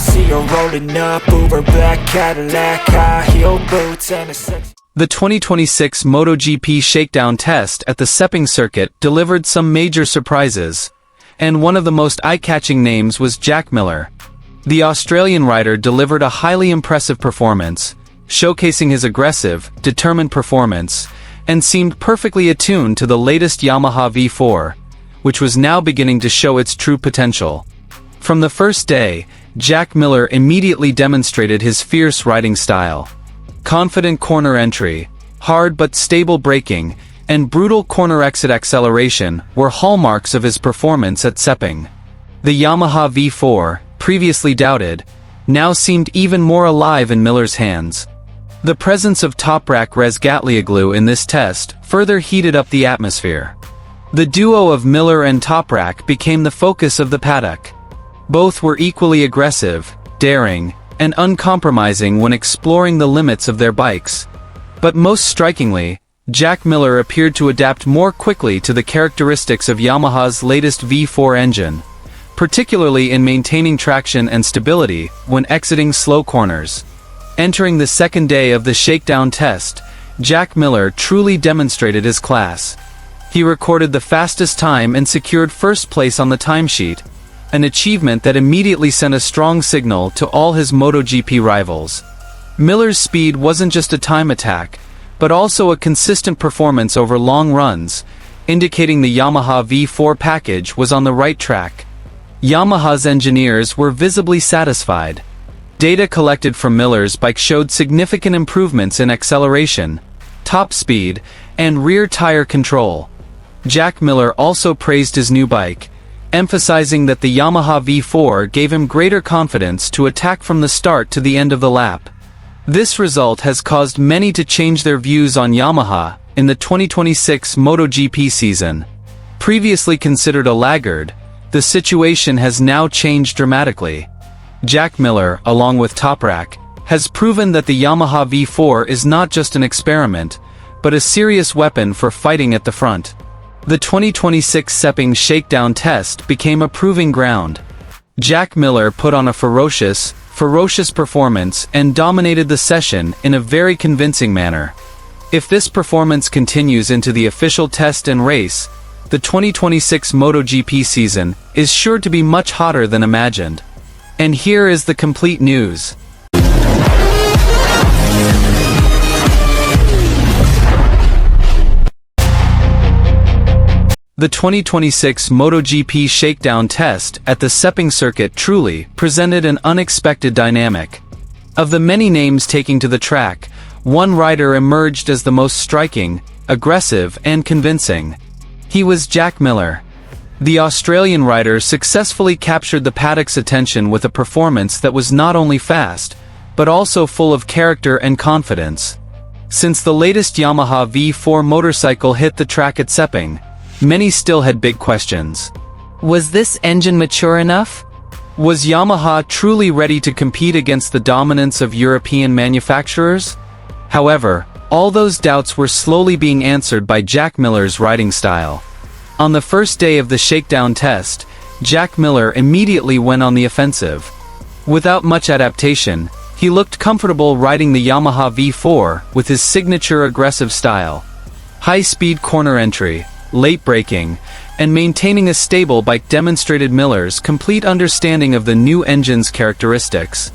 see her rolling up, Uber black Cadillac, high heel boots and a sex. The 2026 MotoGP shakedown test at the Sepang circuit delivered some major surprises, and one of the most eye-catching names was Jack Miller. The Australian rider delivered a highly impressive performance, showcasing his aggressive, determined performance, and seemed perfectly attuned to the latest Yamaha V4, which was now beginning to show its true potential. From the first day, Jack Miller immediately demonstrated his fierce riding style. Confident corner entry, hard but stable braking, and brutal corner exit acceleration were hallmarks of his performance at Sepang. The Yamaha V4, previously doubted, now seemed even more alive in Miller's hands. The presence of Toprak Resgatlioglu in this test further heated up the atmosphere. The duo of Miller and Toprak became the focus of the paddock. Both were equally aggressive, daring, and uncompromising when exploring the limits of their bikes. But most strikingly, Jack Miller appeared to adapt more quickly to the characteristics of Yamaha's latest V4 engine, particularly in maintaining traction and stability when exiting slow corners. Entering the second day of the shakedown test, Jack Miller truly demonstrated his class. He recorded the fastest time and secured first place on the timesheet, an achievement that immediately sent a strong signal to all his MotoGP rivals. Miller's speed wasn't just a time attack, but also a consistent performance over long runs, indicating the Yamaha V4 package was on the right track. Yamaha's engineers were visibly satisfied. Data collected from Miller's bike showed significant improvements in acceleration, top speed, and rear tire control. Jack Miller also praised his new bike, emphasizing that the Yamaha V4 gave him greater confidence to attack from the start to the end of the lap. This result has caused many to change their views on Yamaha in the 2026 MotoGP season. Previously considered a laggard, the situation has now changed dramatically. Jack Miller, along with Toprak, has proven that the Yamaha V4 is not just an experiment, but a serious weapon for fighting at the front. The 2026 Sepang shakedown test became a proving ground. Jack Miller put on a ferocious performance and dominated the session in a very convincing manner. If this performance continues into the official test and race, the 2026 MotoGP season is sure to be much hotter than imagined. And here is the complete news. The 2026 MotoGP shakedown test at the Sepang circuit truly presented an unexpected dynamic. Of the many names taking to the track, one rider emerged as the most striking, aggressive, and convincing. He was Jack Miller. The Australian rider successfully captured the paddock's attention with a performance that was not only fast, but also full of character and confidence. Since the latest Yamaha V4 motorcycle hit the track at Sepang, many still had big questions. Was this engine mature enough? Was Yamaha truly ready to compete against the dominance of European manufacturers? However, all those doubts were slowly being answered by Jack Miller's riding style. On the first day of the shakedown test, Jack Miller immediately went on the offensive. Without much adaptation, he looked comfortable riding the Yamaha V4 with his signature aggressive style. High-speed corner entry, late braking, and maintaining a stable bike demonstrated Miller's complete understanding of the new engine's characteristics.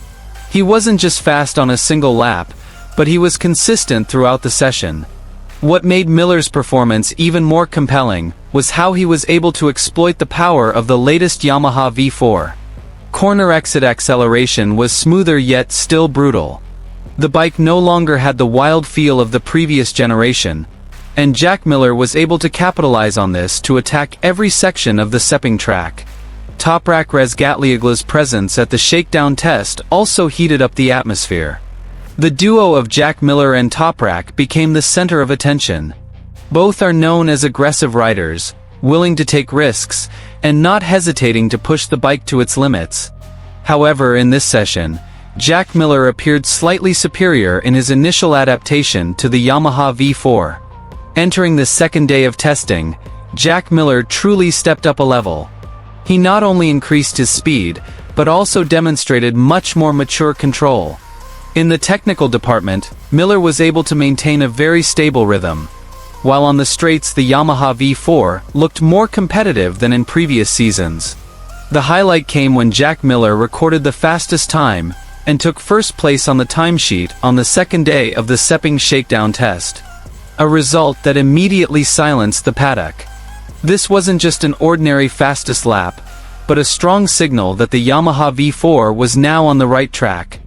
He wasn't just fast on a single lap, but he was consistent throughout the session. What made Miller's performance even more compelling was how he was able to exploit the power of the latest Yamaha V4. Corner exit acceleration was smoother yet still brutal. The bike no longer had the wild feel of the previous generation, and Jack Miller was able to capitalize on this to attack every section of the Sepang track. Toprak Resgatlioglu's presence at the shakedown test also heated up the atmosphere. The duo of Jack Miller and Toprak became the center of attention. Both are known as aggressive riders, willing to take risks, and not hesitating to push the bike to its limits. However, in this session, Jack Miller appeared slightly superior in his initial adaptation to the Yamaha V4. Entering the second day of testing, Jack Miller truly stepped up a level. He not only increased his speed, but also demonstrated much more mature control. In the technical department, Miller was able to maintain a very stable rhythm. While on the straights, the Yamaha V4 looked more competitive than in previous seasons. The highlight came when Jack Miller recorded the fastest time and took first place on the timesheet on the second day of the SEPANG shakedown test. A result that immediately silenced the paddock. This wasn't just an ordinary fastest lap, but a strong signal that the Yamaha V4 was now on the right track.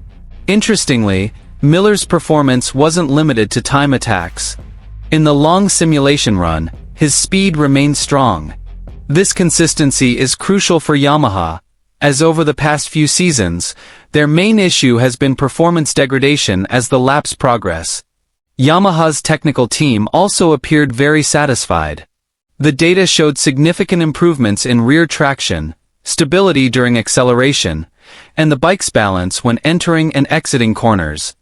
Interestingly, Miller's performance wasn't limited to time attacks. In the long simulation run, his speed remained strong. This consistency is crucial for Yamaha, as over the past few seasons, their main issue has been performance degradation as the laps progress. Yamaha's technical team also appeared very satisfied. The data showed significant improvements in rear traction, stability during acceleration, and the bike's balance when entering and exiting corners.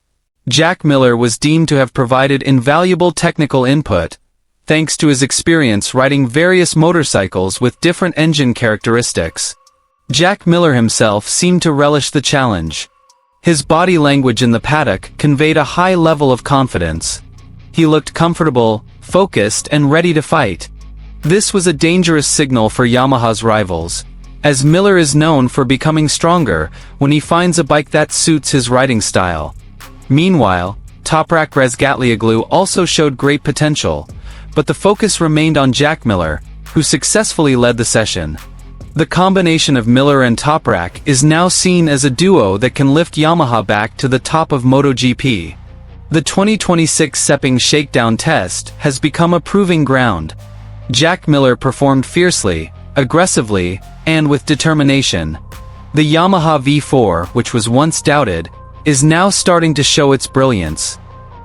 Jack Miller was deemed to have provided invaluable technical input, thanks to his experience riding various motorcycles with different engine characteristics. Jack Miller himself seemed to relish the challenge. His body language in the paddock conveyed a high level of confidence. He looked comfortable, focused, and ready to fight. This was a dangerous signal for Yamaha's rivals, as Miller is known for becoming stronger when he finds a bike that suits his riding style. Meanwhile, Toprak Razgatlioglu also showed great potential, but the focus remained on Jack Miller, who successfully led the session. The combination of Miller and Toprak is now seen as a duo that can lift Yamaha back to the top of MotoGP. The 2026 SEPANG shakedown test has become a proving ground. Jack Miller performed fiercely, aggressively, and with determination. The Yamaha V4, which was once doubted, is now starting to show its brilliance.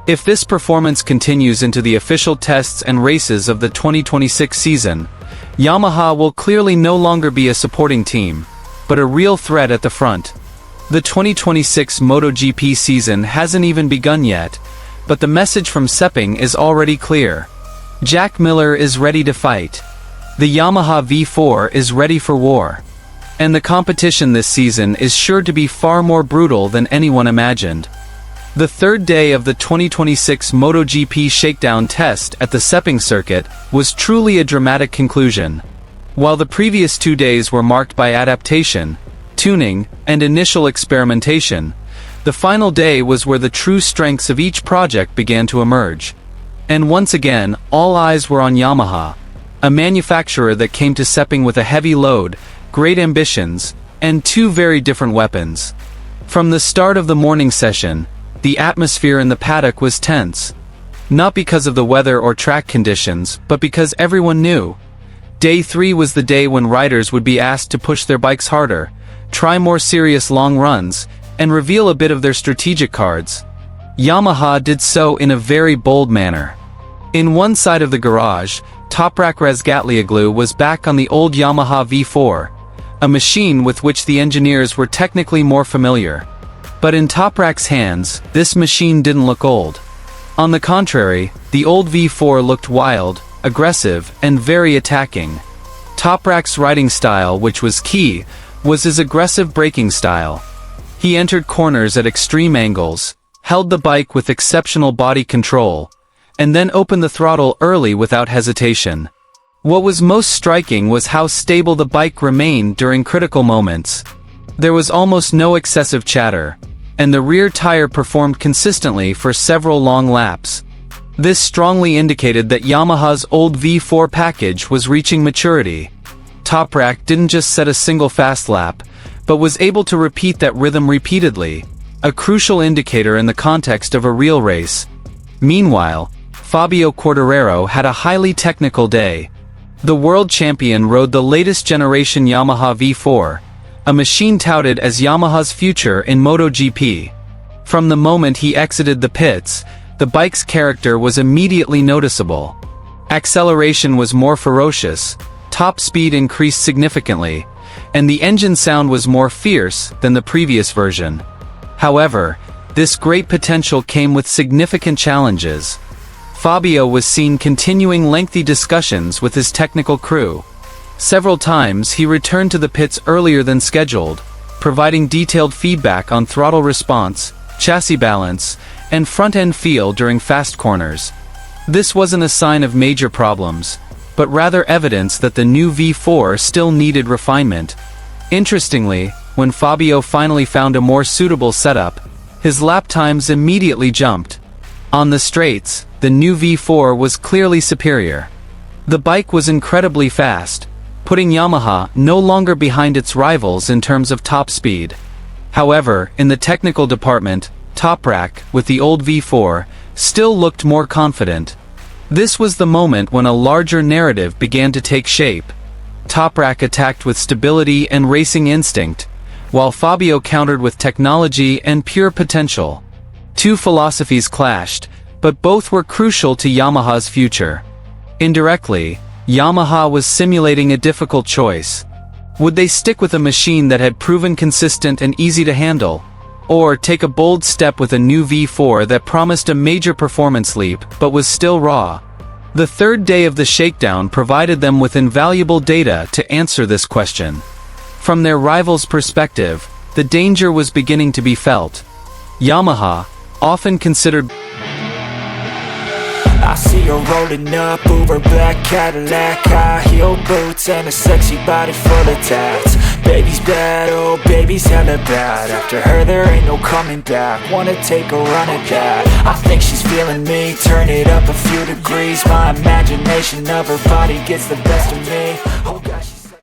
If this performance continues into the official tests and races of the 2026 season, Yamaha will clearly no longer be a supporting team, but a real threat at the front. The 2026 MotoGP season hasn't even begun yet, but the message from SEPANG is already clear. Jack Miller is ready to fight. The Yamaha V4 is ready for war. And the competition this season is sure to be far more brutal than anyone imagined. The third day of the 2026 MotoGP shakedown test at the SEPANG circuit was truly a dramatic conclusion. While the previous 2 days were marked by adaptation, tuning, and initial experimentation, the final day was where the true strengths of each project began to emerge. And once again, all eyes were on Yamaha, a manufacturer that came to SEPANG with a heavy load, great ambitions, and two very different weapons. From the start of the morning session, the atmosphere in the paddock was tense. Not because of the weather or track conditions, but because everyone knew. Day 3 was the day when riders would be asked to push their bikes harder, try more serious long runs, and reveal a bit of their strategic cards. Yamaha did so in a very bold manner. In one side of the garage, Toprak Razgatlioglu was back on the old Yamaha V4, a machine with which the engineers were technically more familiar. But in Toprak's hands, this machine didn't look old. On the contrary, the old V4 looked wild, aggressive, and very attacking. Toprak's riding style, which was key, was his aggressive braking style. He entered corners at extreme angles, held the bike with exceptional body control, and then opened the throttle early without hesitation. What was most striking was how stable the bike remained during critical moments. There was almost no excessive chatter, and the rear tire performed consistently for several long laps. This strongly indicated that Yamaha's old V4 package was reaching maturity. Toprak didn't just set a single fast lap, but was able to repeat that rhythm repeatedly, a crucial indicator in the context of a real race. Meanwhile, Fabio Quartararo had a highly technical day. The world champion rode the latest generation Yamaha V4, a machine touted as Yamaha's future in MotoGP. From the moment he exited the pits, the bike's character was immediately noticeable. Acceleration was more ferocious, top speed increased significantly, and the engine sound was more fierce than the previous version. However, this great potential came with significant challenges. Fabio was seen continuing lengthy discussions with his technical crew. Several times he returned to the pits earlier than scheduled, providing detailed feedback on throttle response, chassis balance, and front-end feel during fast corners. This wasn't a sign of major problems, but rather evidence that the new V4 still needed refinement. Interestingly, when Fabio finally found a more suitable setup, his lap times immediately jumped. On the straights, the new V4 was clearly superior. The bike was incredibly fast, putting Yamaha no longer behind its rivals in terms of top speed. However, in the technical department, Toprak, with the old V4, still looked more confident. This was the moment when a larger narrative began to take shape. Toprak attacked with stability and racing instinct, while Fabio countered with technology and pure potential. Two philosophies clashed, but both were crucial to Yamaha's future. Indirectly, Yamaha was simulating a difficult choice. Would they stick with a machine that had proven consistent and easy to handle, or take a bold step with a new V4 that promised a major performance leap but was still raw? The third day of the shakedown provided them with invaluable data to answer this question. From their rivals' perspective, the danger was beginning to be felt. Yamaha, often considered I see her rolling up, Uber black Cadillac, high heel boots and a sexy body full of tats. Baby's bad, oh baby's hella bad. After her there ain't no coming back. Wanna take a run at that. I think she's feeling me, turn it up a few degrees. My imagination of her body gets the best of me.